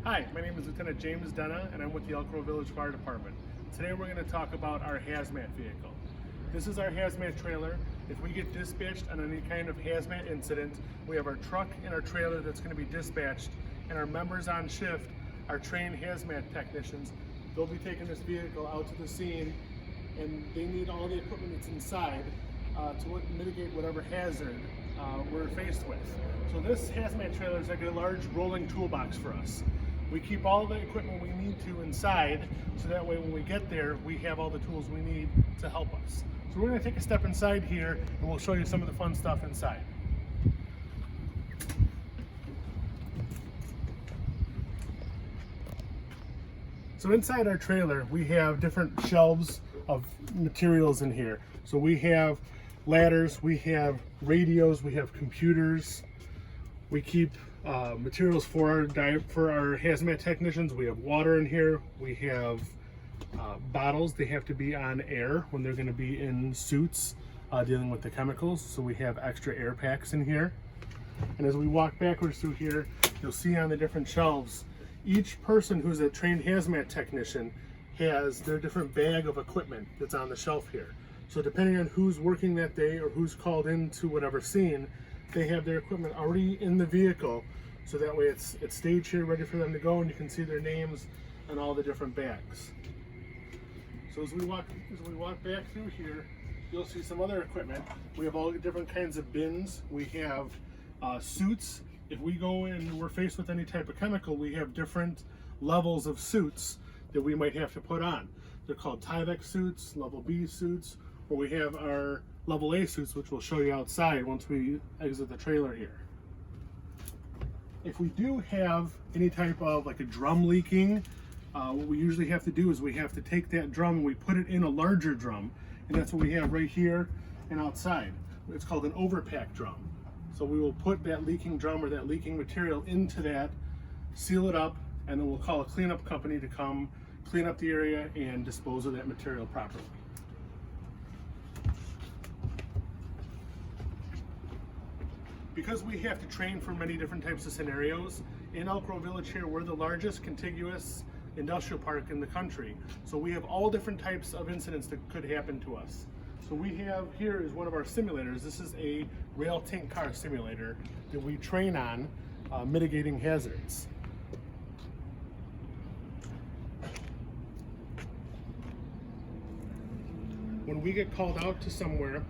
Hi, my name is Lieutenant James Denna, and I'm with the Elk Grove Village Fire Department. Today we're going to talk about our hazmat vehicle. This is our hazmat trailer. If we get dispatched on any kind of hazmat incident, we have our truck and our trailer that's going to be dispatched, and our members on shift, our trained hazmat technicians, they'll be taking this vehicle out to the scene, and they need all the equipment that's inside to mitigate whatever hazard we're faced with. So this hazmat trailer is like a large rolling toolbox for us. We keep all the equipment we need to inside, so that way when we get there, we have all the tools we need to help us. So we're going to take a step inside here, and we'll show you some of the fun stuff inside. So inside our trailer, we have different shelves of materials in here. So we have ladders, we have radios, we have computers. We keep materials for our hazmat technicians. We have water in here. We have bottles. They have to be on air when they're going to be in suits dealing with the chemicals. So we have extra air packs in here. And as we walk backwards through here, you'll see on the different shelves, each person who's a trained hazmat technician has their different bag of equipment that's on the shelf here. So depending on who's working that day or who's called into whatever scene, they have their equipment already in the vehicle, so that way it's staged here ready for them to go, and you can see their names on all the different bags. So as we walk back through here, you'll see some other equipment. We have all different kinds of bins. We have suits. If we go in and we're faced with any type of chemical, we have different levels of suits that we might have to put on. They're called Tyvek suits, level B suits, or we have our level A suits, which we'll show you outside once we exit the trailer here. If we do have any type of like a drum leaking, what we usually have to do is we have to take that drum and we put it in a larger drum, and that's what we have right here and outside. It's called an overpack drum. So we will put that leaking drum or that leaking material into that, seal it up, and then we'll call a cleanup company to come clean up the area and dispose of that material properly. Because we have to train for many different types of scenarios, in Elk Grove Village here, we're the largest contiguous industrial park in the country. So we have all different types of incidents that could happen to us. So we have here is one of our simulators. This is a rail tank car simulator that we train on mitigating hazards. When we get called out to somewhere,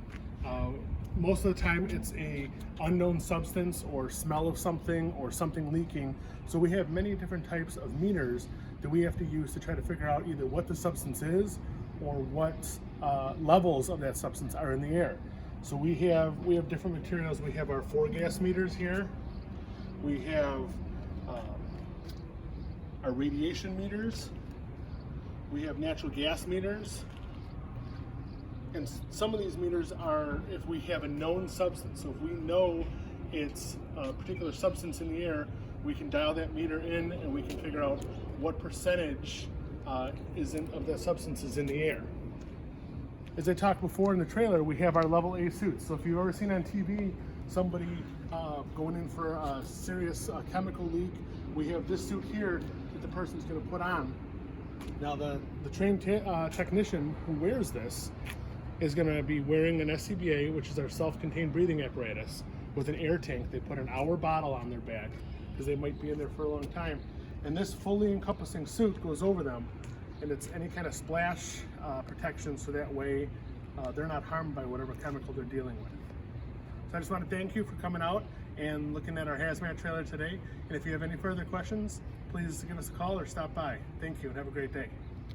most of the time it's a unknown substance or smell of something or something leaking. So we have many different types of meters that we have to use to try to figure out either what the substance is or what levels of that substance are in the air. So we have different materials. We have our 4-gas meters here. We have our radiation meters. We have natural gas meters. And some of these meters are if we have a known substance. So if we know it's a particular substance in the air, we can dial that meter in and we can figure out what percentage of that substance is in the air. As I talked before in the trailer, we have our level A suits. So if you've ever seen on TV somebody going in for a serious chemical leak, we have this suit here that the person's going to put on. Now the trained technician who wears this is going to be wearing an SCBA, which is our self-contained breathing apparatus, with an air tank. They put an hour bottle on their back because they might be in there for a long time. And this fully encompassing suit goes over them, and it's any kind of splash protection, so that way they're not harmed by whatever chemical they're dealing with. So I just want to thank you for coming out and looking at our hazmat trailer today. And if you have any further questions, please give us a call or stop by. Thank you and have a great day.